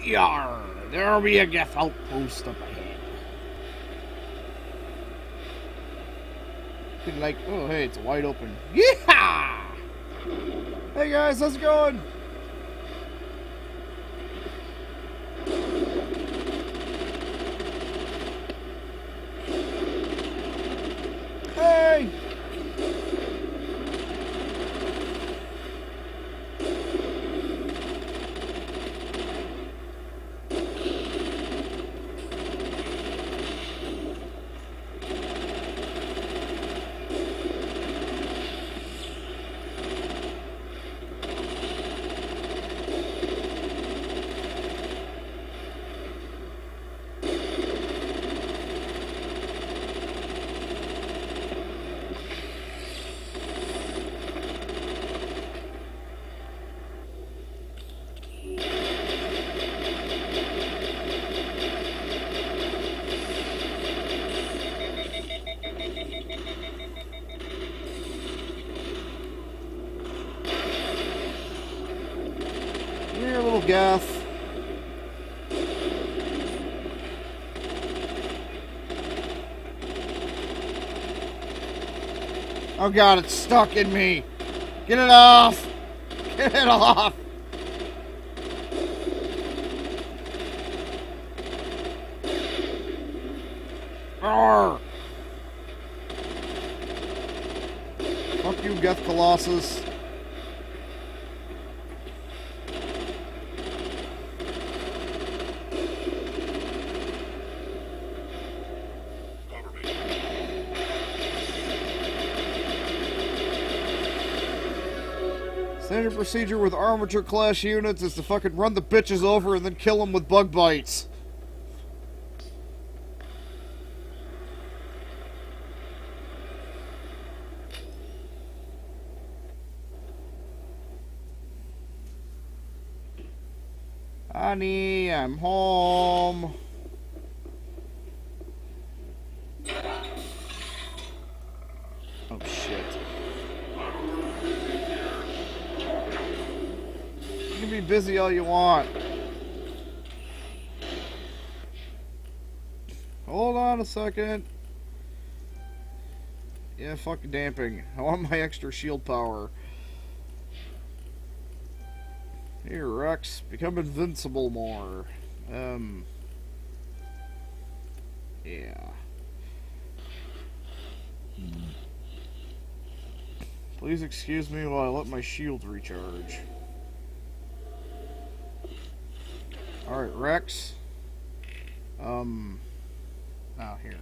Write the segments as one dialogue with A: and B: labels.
A: Yar! There'll be a Geth outpost up ahead. Like, oh hey, it's wide open. Yeah! Hey guys, how's it going? Hey! Here, little Geth. Oh god, it's stuck in me. Get it off. Get it off. Arrgh. Fuck you, Geth Colossus. Standard procedure with armature class units is to fucking run the bitches over and then kill them with bug bites. Honey, I'm home. Oh shit. You can be busy all you want. Hold on a second. Yeah, fucking damping. I want my extra shield power. Here, Rex. Become invincible more. Yeah. Please excuse me while I let my shield recharge. Alright, Rex. Now here.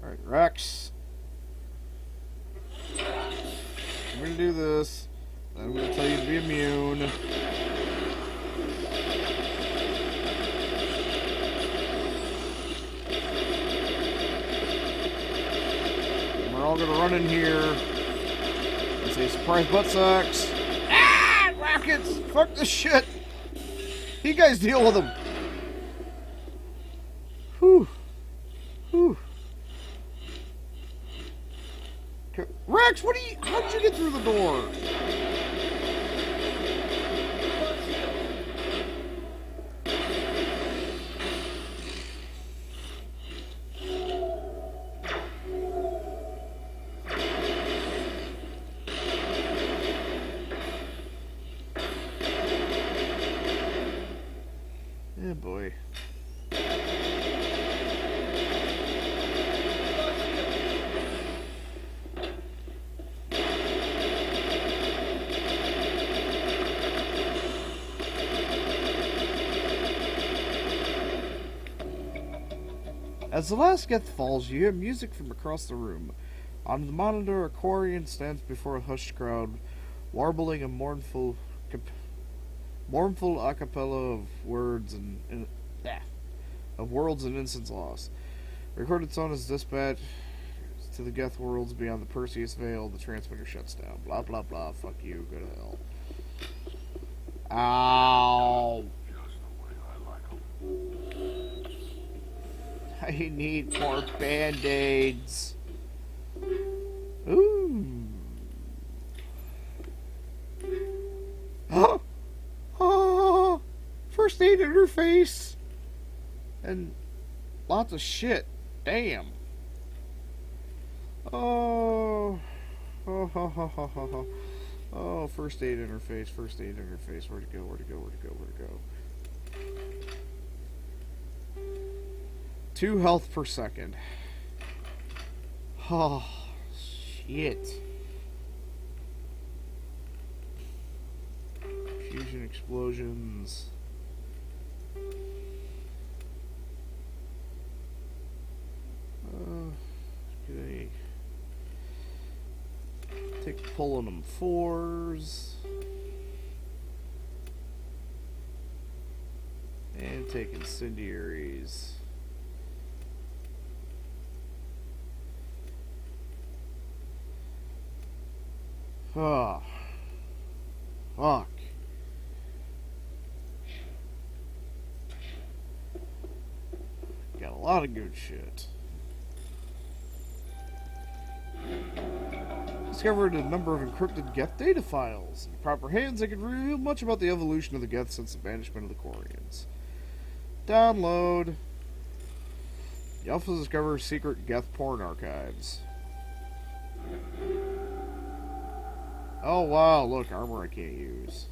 A: Alright, Rex. I'm gonna do this. Then I'm gonna tell you to be immune. And we're all gonna run in here and say surprise butt sucks. Ah! Rockets! Fuck this shit! You guys deal with them. Whew. Whew. Rex, what are you... How did you get through the door? Yeah, boy. As the last Geth falls, you hear music from across the room. On the monitor, a Quarian stands before a hushed crowd, warbling a mournful a cappella of words of worlds and incense lost. Recorded song is dispatched to the Geth worlds beyond the Perseus Veil. The transmitter shuts down. Blah blah blah. Fuck you. Go to hell. Ow. I need more band-aids. Ooh. Oh, first aid interface and lots of shit. Damn. Oh, oh, first aid interface, first aid interface. Where'd it go? Where'd it go? Where'd it go? Where'd it go? 2 health per second. Oh, shit. Fusion explosions. Okay. Take pulling them 4s. And take incendiaries. Ah. Fuck. Got a lot of good shit. Discovered a number of encrypted Geth data files. In proper hands, they could reveal much about the evolution of the Geth since the banishment of the Quarians. Download. You also discover secret Geth porn archives. Oh wow, look, armor I can't use.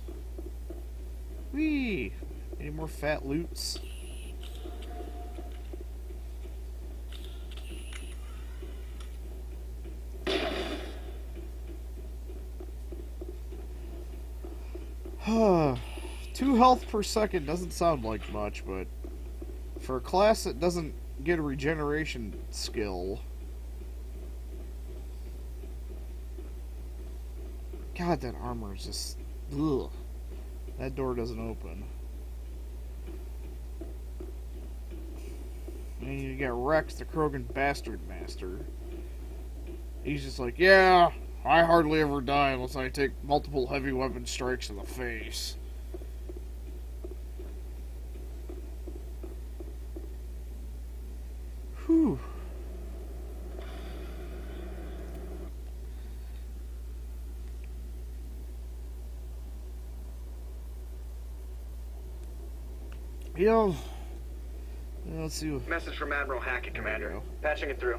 A: Whee! Any more fat loots? Two health per second doesn't sound like much, but for a class that doesn't get a regeneration skill... God, that armor is just... Ugh. That door doesn't open. And you got Rex, the Krogan Bastard Master. He's just like, yeah, I hardly ever die unless I take multiple heavy weapon strikes in the face. Whew. You know, let's see.
B: Message from Admiral Hackett, Commander. Patching it through.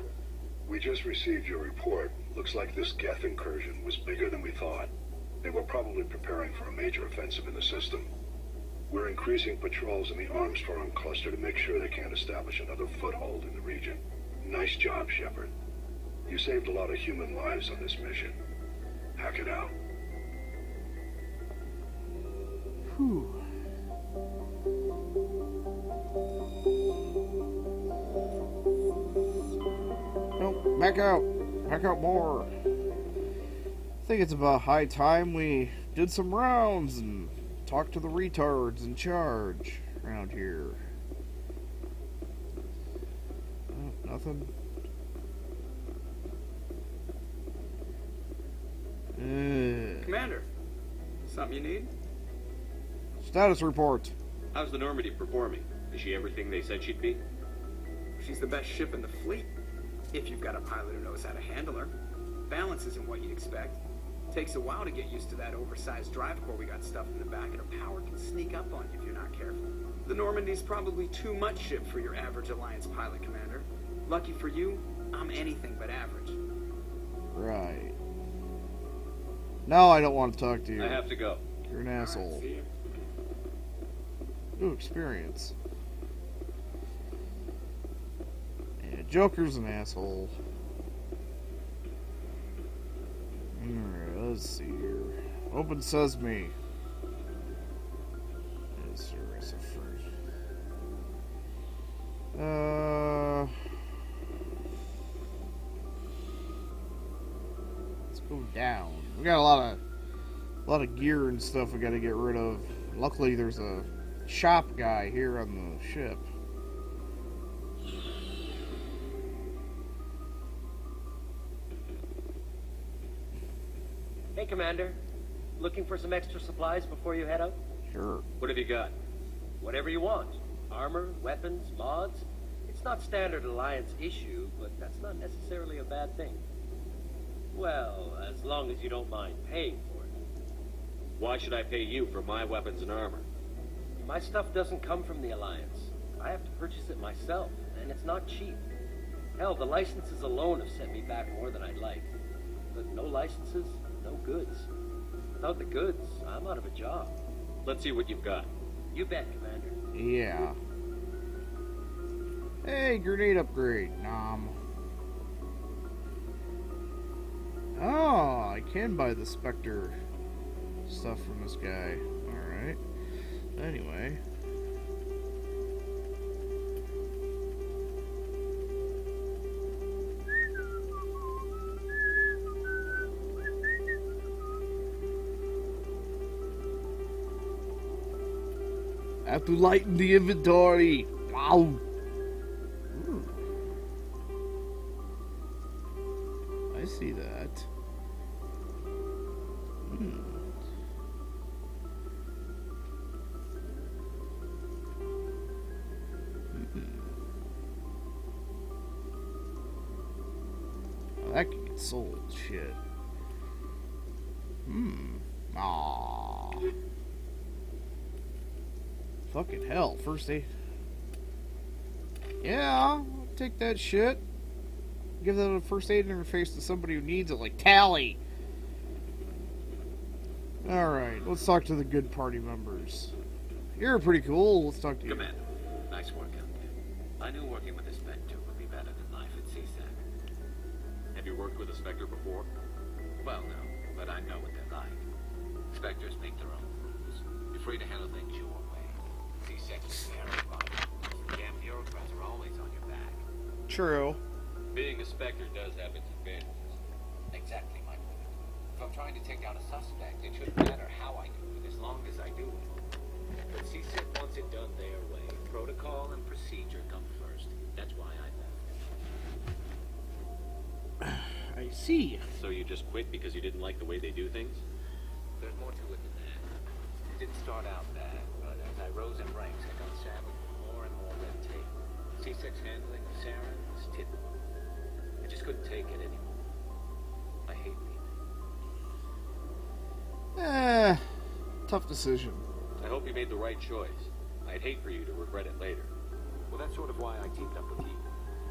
C: We just received your report. Looks like this Geth incursion was bigger than we thought. They were probably preparing for a major offensive in the system. We're increasing patrols in the Armstrong cluster to make sure they can't establish another foothold in the region. Nice job, Shepard. You saved a lot of human lives on this mission. Hack it out.
A: Whew. Nope, back out. Back out more. I think it's about high time we did some rounds and talked to the retards in charge around here. Oh, nothing.
B: Commander, something you need?
A: Status report.
D: How's the Normandy performing? Is she everything they said she'd be?
B: She's the best ship in the fleet. If you've got a pilot who knows how to handle her. Balance isn't what you'd expect. Takes a while to get used to that oversized drive core we got stuffed in the back, and her power can sneak up on you if you're not careful. The Normandy's probably too much ship for your average Alliance pilot, Commander. Lucky for you, I'm anything but average.
A: Right. Now I don't want to talk to you.
D: I have to go.
A: You're an asshole.
B: See you.
A: Ooh, experience. Yeah, Joker's an asshole. Alright, let's see here. Open Sesame. Yes, sir, it's a first. Let's go down. We got a lot of gear and stuff we got to get rid of. Luckily, there's a shop guy here on the ship.
E: Hey, Commander. Looking for some extra supplies before you head out?
A: Sure.
D: What have you got?
E: Whatever you want. Armor, weapons, mods. It's not standard Alliance issue, but that's not necessarily a bad thing. Well, as long as you don't mind paying for it.
D: Why should I pay you for my weapons and armor?
E: My stuff doesn't come from the Alliance. I have to purchase it myself, and it's not cheap. Hell, the licenses alone have set me back more than I'd like. But no licenses, no goods. Without the goods, I'm out of a job.
D: Let's see what you've got.
E: You bet, Commander.
A: Yeah. Hey, grenade upgrade. Nom. Oh, I can buy the Spectre stuff from this guy. Alright. Anyway. Have to lighten the inventory. Wow. Ooh. I see that. Hmm. Well, that can get sold. Shit. Aww. Fucking hell, first aid. Yeah, I'll take that shit. Give that a first aid interface to somebody who needs it, like Tally. Alright, let's talk to the good party members. You're pretty cool, let's talk to you.
F: Commander, nice work out there. I knew working with a Spectre would be better than life at CSAC.
D: Have you worked with a Spectre before?
F: Well, no, but I know what they're like. Spectres make their own rules. You're free to handle things your way. CSAC is very violent. Damn bureaucrats are always on your back.
A: True.
D: Being a Spectre does have its advantages.
F: Exactly, my point. If I'm trying to take down a suspect, it shouldn't matter how I do it, as long as I do it. But CSAC wants it done their way. Protocol and procedure come first. That's why I left.
A: I see.
D: So you just quit because you didn't like the way they do things?
F: There's more to it than that. It didn't start out bad, but as I rose in ranks, I got saddled with more and more red tape. CSAC's handling of Saren was typical. I just couldn't take it anymore. I hate leaving.
A: Tough decision.
D: I hope you made the right choice. I'd hate for you to regret it later.
F: Well, that's sort of why I teamed up with you.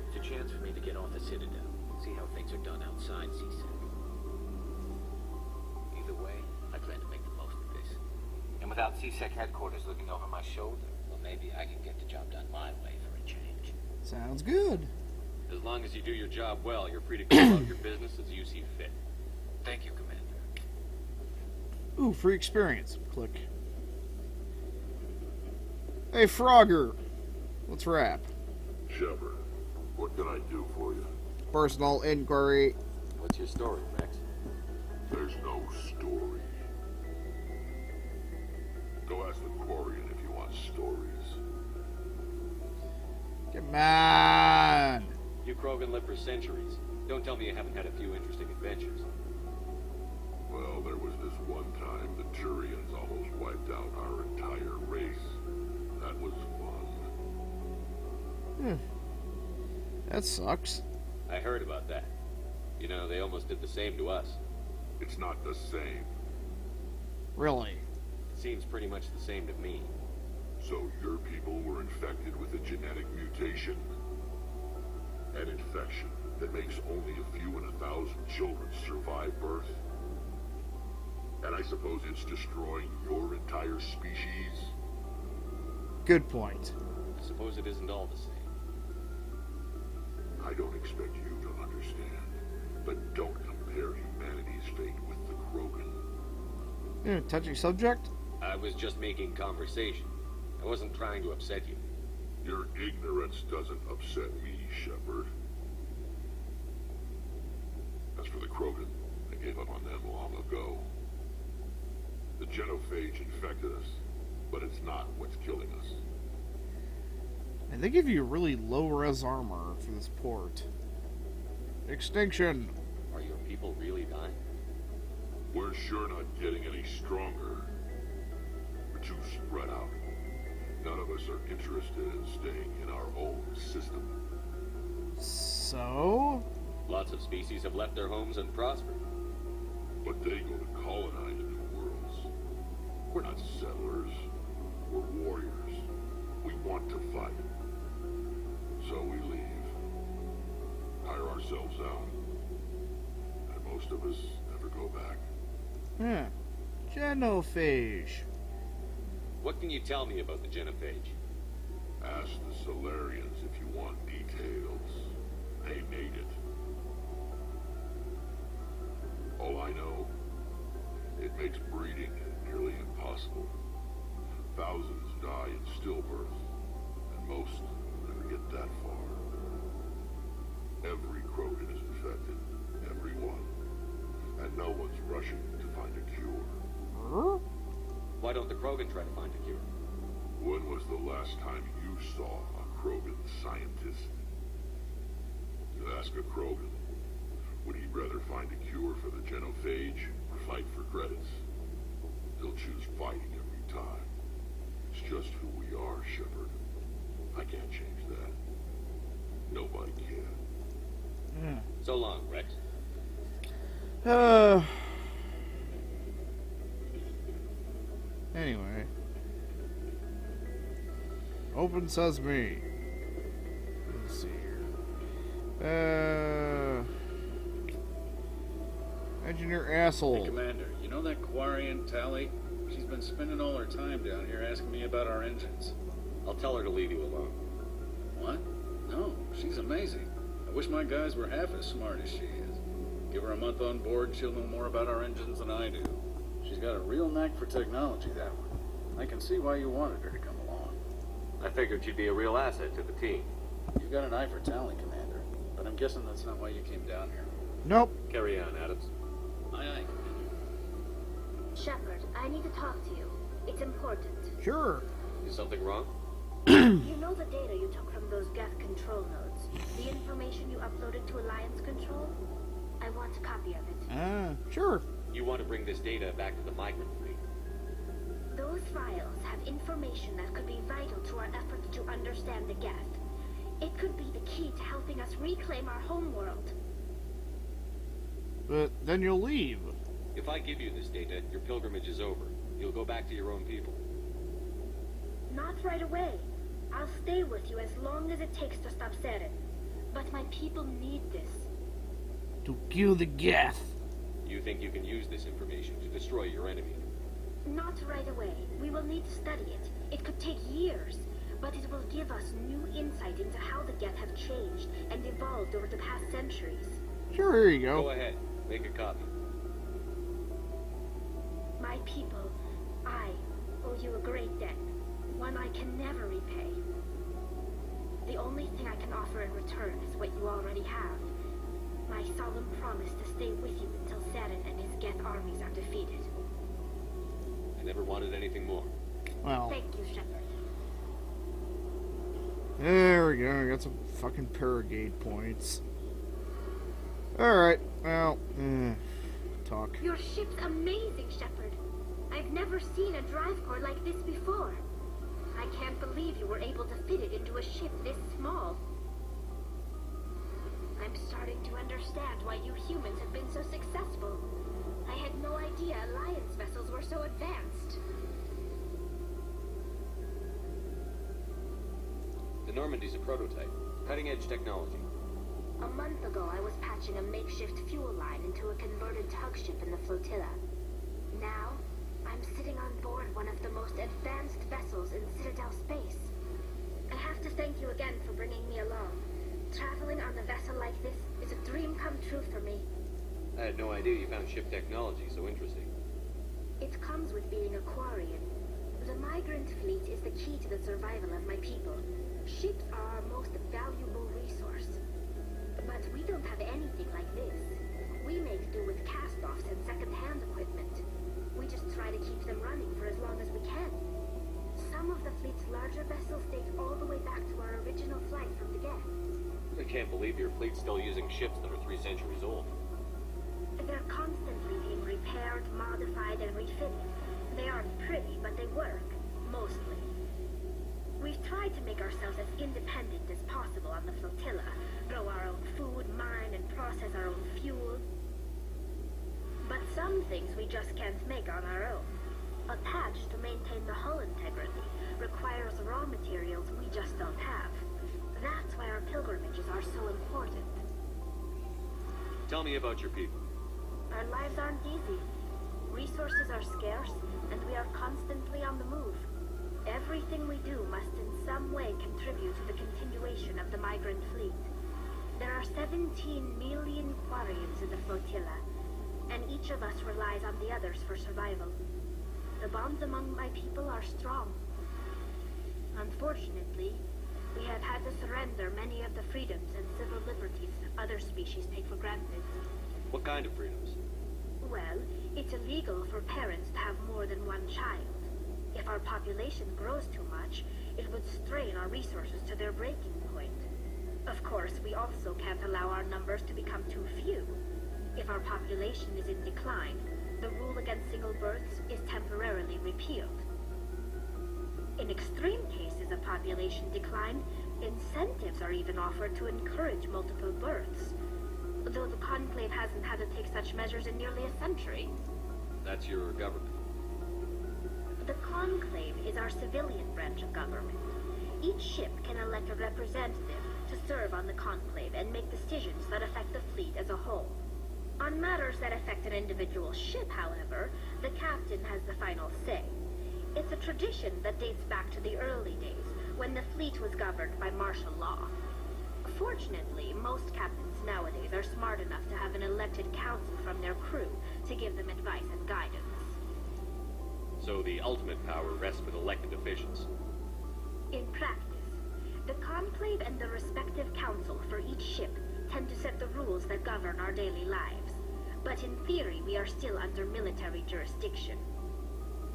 F: It's a chance for me to get off the Citadel, see how things are done outside CSAC. Either way, I plan to make the most of this. And without CSAC headquarters looking over my shoulder, well, maybe I can get the job done my way for a change.
A: Sounds good.
D: As long as you do your job well, you're free to go about your business as you see fit.
F: Thank you, Commander.
A: Ooh, free experience. Click. Hey, Frogger. Let's wrap.
C: Shepard, what can I do for you?
A: Personal inquiry.
D: What's your story, Rex?
C: There's no story. Go ask the Quarian if you want stories.
A: Come on.
D: You Krogan live for centuries. Don't tell me you haven't had a few interesting adventures.
C: Well, there was this one time the Turians almost wiped out our entire race. That was fun.
A: That sucks.
D: I heard about that. You know, they almost did the same to us.
C: It's not the same.
A: Really?
D: It seems pretty much the same to me.
C: So your people were infected with a genetic mutation? An infection that makes only a few in 1,000 children survive birth? And I suppose it's destroying your entire species?
A: Good point.
D: I suppose it isn't all the same.
C: I don't expect you to understand, but don't compare humanity's fate with the Krogan.
A: Touchy subject?
D: I was just making conversation. I wasn't trying to upset you.
C: Your ignorance doesn't upset me, Shepard. As for the Krogan, I gave up on them long ago. The genophage infected us, but it's not what's killing us.
A: And they give you really low-res armor for this port. Extinction!
D: Are your people really dying?
C: We're sure not getting any stronger. We're too spread out. None of us are interested in staying in our own system.
A: So?
D: Lots of species have left their homes and prospered.
C: But they go to colonize new worlds. We're not settlers. We're warriors. want to fight. So we leave, tire ourselves out, and most of us never go back.
A: Genophage.
D: What can you tell me about the genophage?
C: Ask the Solarians if you want details. They made it. All I know, it makes breeding nearly impossible. Thousands die in stillbirth, and most never get that far. Every Krogan is infected, every one. And no one's rushing to find a cure.
D: Why don't the Krogan try to find a cure?
C: When was the last time you saw a Krogan scientist? You ask a Krogan, would he rather find a cure for the genophage or fight for credits? He'll choose fighting every time. It's just who we are, Shepard. I can't change that. Nobody can.
D: So long, Rex.
A: Anyway. Open Sesame. Let's see here. Engineer asshole.
G: Hey, Commander, you know that Quarian Tally? She's been spending all her time down here asking me about our engines.
D: I'll tell her to leave you alone.
G: What? No, she's amazing. I wish my guys were half as smart as she is. Give her a month on board and she'll know more about our engines than I do. She's got a real knack for technology, that one. I can see why you wanted her to come along.
D: I figured she'd be a real asset to the team.
G: You've got an eye for Tally, Commander. But I'm guessing that's not why you came down here.
A: Nope.
D: Carry on, Adams.
G: Aye, aye, Commander.
H: Shepard, I need to talk to you. It's important.
A: Sure.
D: Is something wrong?
H: You know the data you took from those Geth control nodes? The information you uploaded to Alliance Control? I want a copy of it.
A: Sure.
D: You want to bring this data back to the migrant fleet?
H: Those files have information that could be vital to our efforts to understand the Geth. It could be the key to helping us reclaim our homeworld.
A: But then you'll leave.
D: If I give you this data, your pilgrimage is over. You'll go back to your own people.
H: Not right away. I'll stay with you as long as it takes to stop Saren. But my people need this.
A: To kill the Geth.
D: You think you can use this information to destroy your enemy?
H: Not right away. We will need to study it. It could take years, but it will give us new insight into how the Geth have changed and evolved over the past centuries.
A: Sure, here you go.
D: Go ahead. Make a copy.
H: My people, I owe you a great debt. One I can never repay. The only thing I can offer in return is what you already have. My solemn promise to stay with you until Saren and his Geth armies are defeated.
D: I never wanted anything more.
A: Well,
H: Thank you, Shepard.
A: there we go. I got some fucking Paragate points. Alright, well, talk.
H: Your ship's amazing, Shepard. I've never seen a drive core like this before. I can't believe you were able to fit it into a ship this small. I'm starting to understand why you humans have been so successful. I had no idea Alliance vessels were so advanced.
D: The Normandy's a prototype. Cutting-edge technology.
H: A month ago, I was patching a makeshift fuel line into a converted tug ship in the flotilla. Now, I'm sitting on board one of the most advanced vessels in Citadel space. I have to thank you again for bringing me along. Traveling on a vessel like this is a dream come true for me.
D: I had no idea you found ship technology so interesting.
H: It comes with being a Quarian. The migrant fleet is the key to the survival of my people. Ships are our most valuable resource. But we don't have anything like this. We make do with cast-offs and second-hand equipment. We just try to keep them running for as long as we can. Some of the fleet's larger vessels date all the way back to our original flight from the Geth.
D: I can't believe your fleet's still using ships that are 3 centuries old.
H: They're constantly being repaired, modified, and refitted. They aren't pretty, but they work. Mostly. We've tried to make ourselves as independent as possible on the flotilla. Grow our own food, mine, and process our own fuel. But some things we just can't make on our own. A patch to maintain the hull integrity requires raw materials we just
D: Tell me about your people.
H: Our lives aren't easy. Resources are scarce, and we are constantly on the move. Everything we do must in some way contribute to the continuation of the migrant fleet. There are 17 million Quarians in the flotilla, and each of us relies on the others for survival. The bonds among my people are strong. Unfortunately, we have had to surrender many of the freedoms and civil liberties other species take for granted.
D: What kind of freedoms?
H: Well, it's illegal for parents to have more than one child. If our population grows too much, it would strain our resources to their breaking point. Of course, we also can't allow our numbers to become too few. If our population is in decline, the rule against single births is temporarily repealed. In extreme cases of population decline, incentives are even offered to encourage multiple births, though the Conclave hasn't had to take such measures in nearly a century.
D: That's your government.
H: The Conclave is our civilian branch of government. Each ship can elect a representative to serve on the Conclave and make decisions that affect the fleet as a whole. On matters that affect an individual ship, however, the captain has the final say. It's a tradition that dates back to the early days, when the fleet was governed by martial law. Fortunately, most captains nowadays are smart enough to have an elected council from their crew to give them advice and guidance.
D: So the ultimate power rests with elected officials.
H: In practice, the Conclave and the respective council for each ship tend to set the rules that govern our daily lives. But in theory, we are still under military jurisdiction.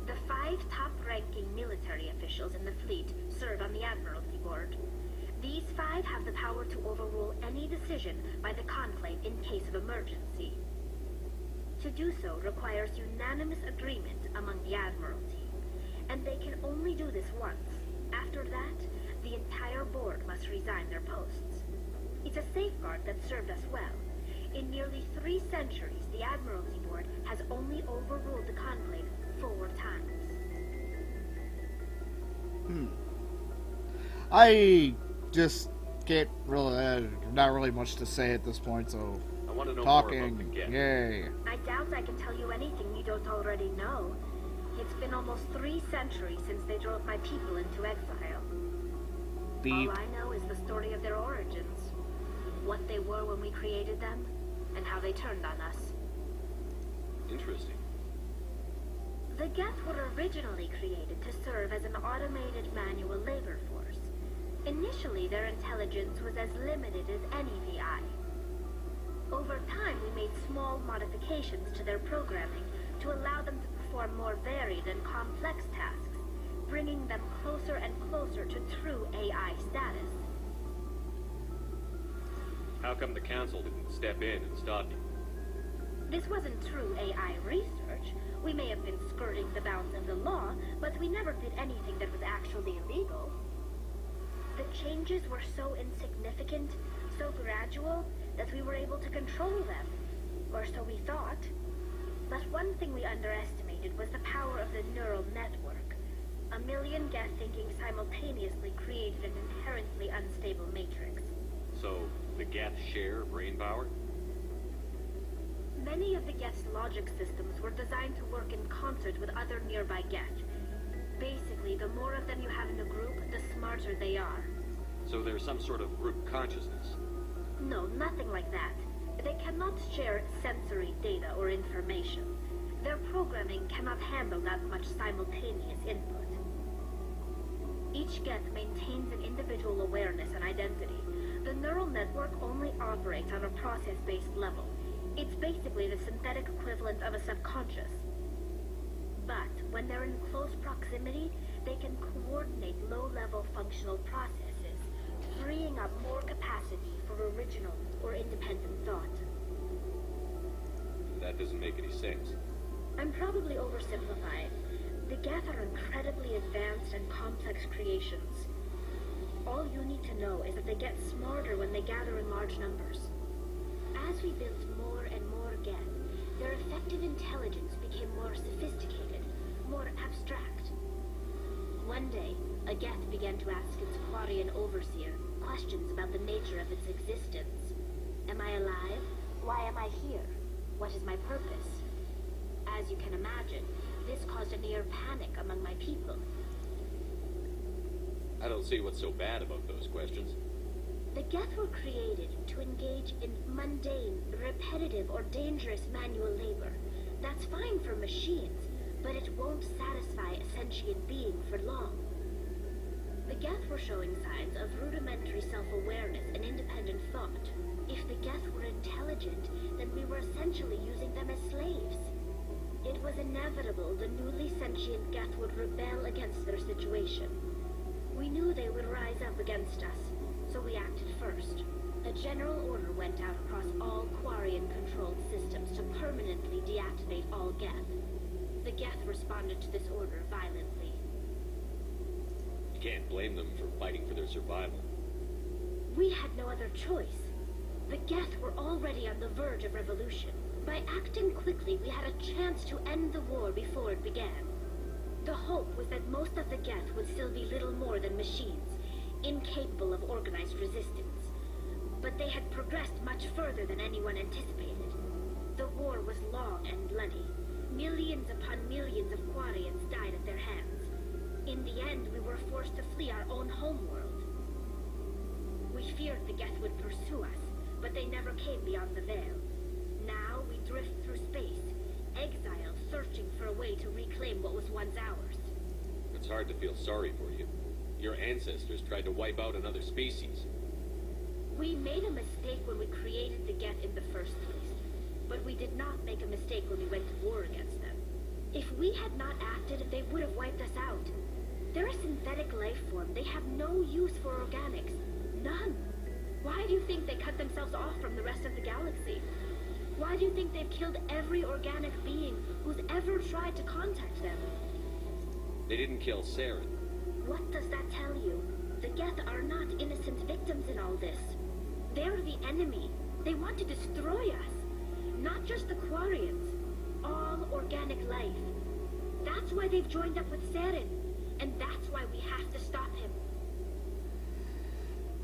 H: The 5 top-ranking military officials in the fleet serve on the Admiralty Board. These 5 have the power to overrule any decision by the Conclave in case of emergency. To do so requires unanimous agreement among the Admiralty, and they can only do this once. After that, the entire board must resign their posts. It's a safeguard that served us well. In nearly 3 centuries, the Admiralty Board has only overruled the Conclave 4 times.
A: I just can't really, not really much to say at this point, so
D: I want to know
A: talking,
D: more about the Geth.
A: yay.
H: I doubt I can tell you anything you don't already know. It's been almost 3 centuries since they drove my people into exile.
A: Beep.
H: All I know is the story of their origins. What they were when we created them, and how they turned on us.
D: Interesting.
H: The Geth were originally created to serve as an automated manual labor force. Initially, their intelligence was as limited as any VI. Over time, we made small modifications to their programming to allow them to perform more varied and complex tasks, bringing them closer and closer to true AI status.
D: How come the council didn't step in and stop you?
H: This wasn't true AI research. We may have been skirting the bounds of the law, but we never did anything that was actually illegal. The changes were so insignificant, so gradual, that we were able to control them. Or so we thought. But one thing we underestimated was the power of the neural network. A million Geth thinking simultaneously created an inherently unstable matrix.
D: So, the Geth share brain power?
H: Many of the Geth's logic systems were designed to work in concert with other nearby Geth. Basically, the more of them you have in a group, the smarter they are.
D: So there's some sort of group consciousness?
H: No, nothing like that. They cannot share sensory data or information. Their programming cannot handle that much simultaneous input. Each Geth maintains an individual awareness and identity. The neural network only operates on a process-based level. It's basically the synthetic equivalent of a subconscious. But when they're in close proximity, they can coordinate low-level functional processes, freeing up more capacity for original or independent thought.
D: That doesn't make any sense.
H: I'm probably oversimplifying. The Geth are incredibly advanced and complex creations. All you need to know is that they get smarter when they gather in large numbers. As we built more and more Geth, their effective intelligence became more sophisticated, more abstract. One day, a Geth began to ask its Quarian overseer questions about the nature of its existence. Am I alive, Why am I here? What is my purpose? As you can imagine, this caused a near panic among my people.
D: I don't see what's so bad about those questions.
H: The Geth were created to engage in mundane, repetitive, or dangerous manual labor. That's fine for machines, but it won't satisfy a sentient being for long. The Geth were showing signs of rudimentary self-awareness and independent thought. If the Geth were intelligent, then we were essentially using them as slaves. It was inevitable the newly sentient Geth would rebel against their situation. We knew they would rise up against us, so we acted first. A general order went out across all Quarian-controlled systems to permanently deactivate all Geth. The Geth responded to this order violently.
D: You can't blame them for fighting for their survival.
H: We had no other choice. The Geth were already on the verge of revolution. By acting quickly, we had a chance to end the war before it began. The hope was that most of the Geth would still be little more than machines, incapable of organized resistance. But they had progressed much further than anyone anticipated. The war was long and bloody. Millions upon millions of Quarians died at their hands. In the end, we were forced to flee our own homeworld. We feared the Geth would pursue us, but they never came beyond the Veil. Now we drift through space, exiled, searching for a way to reclaim what was once ours.
D: It's hard to feel sorry for you. Your ancestors tried to wipe out another species.
H: We made a mistake when we created the Geth in the first place, but we did not make a mistake when we went to war against them. If we had not acted, they would have wiped us out. They're a synthetic life form. They have no use for organics. None. Why do you think they cut themselves off from the rest of the galaxy? Why do you think they've killed every organic being who's ever tried to contact them?
D: They didn't kill Saren.
H: What does that tell you? The Geth are not innocent victims in all this. They're the enemy. They want to destroy us. Not just the Quarians. All organic life. That's why they've joined up with Saren. And that's why we have to stop him.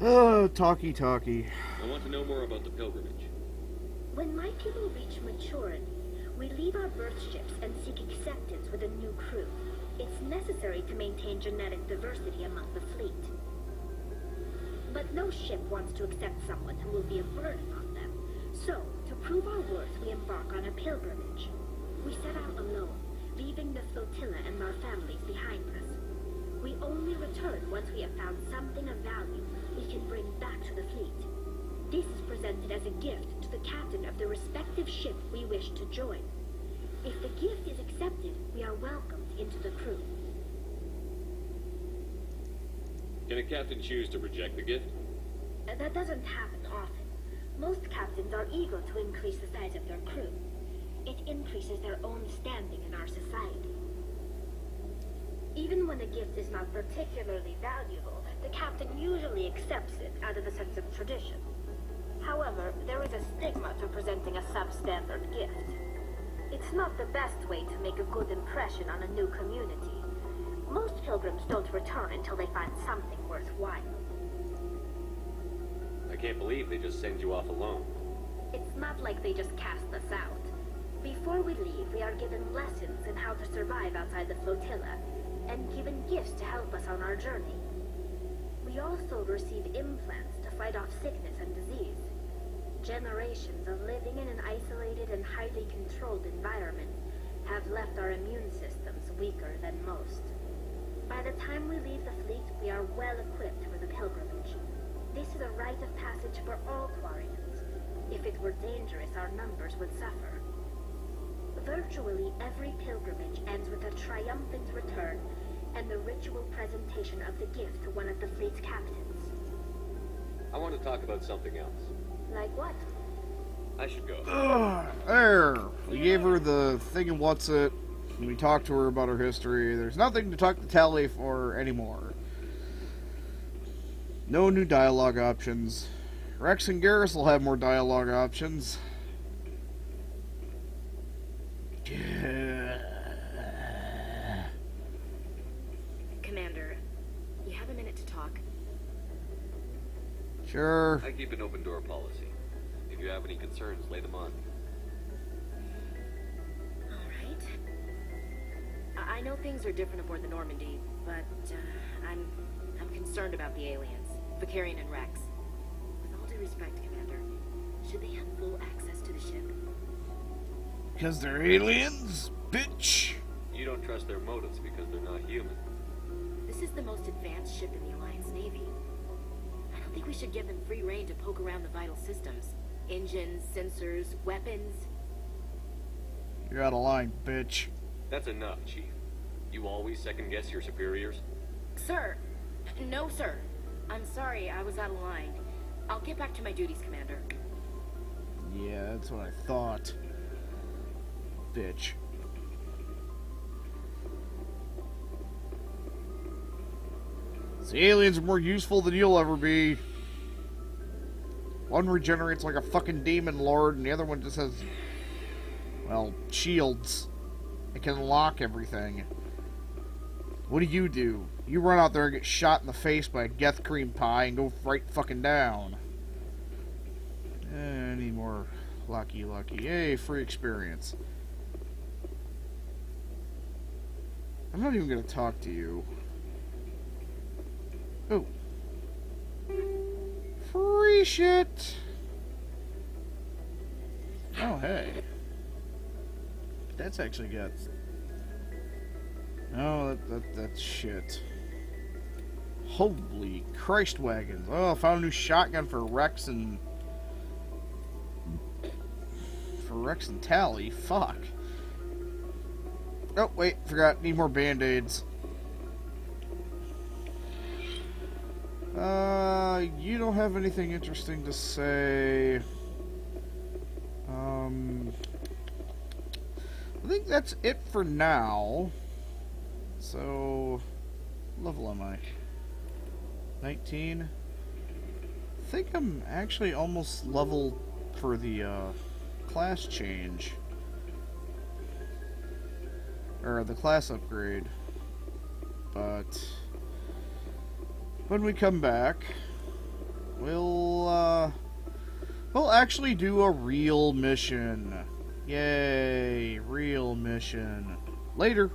A: Oh, talkie.
D: I want to know more about the pilgrimage.
H: When my people reach maturity, we leave our birth ships and seek acceptance with a new crew. It's necessary to maintain genetic diversity among the fleet. But no ship wants to accept someone who will be a burden on them. So, to prove our worth, we embark on a pilgrimage. We set out alone, leaving the flotilla and our families behind us. We only return once we have found something of value we can bring back to the fleet. This is presented as a gift to the captain of the respective ship we wish to join. If the gift is accepted, we are welcomed into the crew.
D: Can a captain choose to reject the gift?
H: That doesn't happen often. Most captains are eager to increase the size of their crew. It increases their own standing in our society. Even when a gift is not particularly valuable, the captain usually accepts it out of a sense of tradition. However, there is a stigma to presenting a substandard gift. It's not the best way to make a good impression on a new community. Most pilgrims don't return until they find something worthwhile.
D: I can't believe they just send you off alone.
H: It's not like they just cast us out. Before we leave, we are given lessons in how to survive outside the flotilla, and given gifts to help us on our journey. We also receive implants to fight off sickness and disease. Generations of living in an isolated and highly controlled environment have left our immune systems weaker than most. By the time we leave the fleet, we are well equipped for the pilgrimage. This is a rite of passage for all Quarians. If it were dangerous, our numbers would suffer. Virtually every pilgrimage ends with a triumphant return and the ritual presentation of the gift to one of the fleet's captains.
D: I want to talk about something else.
H: Like what?
D: I should go.
A: There. We gave her the thing and what's it. And we talked to her about her history. There's nothing to talk to Tally for anymore. No new dialogue options. Rex and Garrus will have more dialogue options.
I: Commander, you have a minute to talk?
A: Sure.
D: I keep an open door policy. If you have any concerns, lay them on.
I: All right. I know things are different aboard the Normandy, but I'm concerned about the aliens, Vicarian and Rex. With all due respect, Commander, should they have full access to the ship?
A: Because they're aliens, bitch.
D: You don't trust their motives because they're not human.
I: This is the most advanced ship in the Alliance Navy. I don't think we should give them free rein to poke around the vital systems. Engines, sensors, weapons.
A: You're out of line, bitch.
D: That's enough, Chief. You always second-guess your superiors?
I: Sir! No, sir. I'm sorry, I was out of line. I'll get back to my duties, Commander.
A: Yeah, that's what I thought. Bitch. The aliens are more useful than you'll ever be. One regenerates like a fucking demon lord, and the other one just has, well, shields. It can lock everything. What do? You run out there and get shot in the face by a Geth cream pie and go right fucking down. Any more lucky. Yay, free experience. I'm not even gonna talk to you. Oh. Free shit! Oh, hey. That's actually got... Oh, that's shit. Holy Christ wagons. Oh, I found a new shotgun for Rex and... Tally. Fuck. Oh, wait. Forgot. Need more band-aids. You don't have anything interesting to say. I think that's it for now. So, what level am I? 19? I think I'm actually almost level for the, class change. Or the class upgrade. But when we come back, we'll actually do a real mission. Yay, real mission. Later.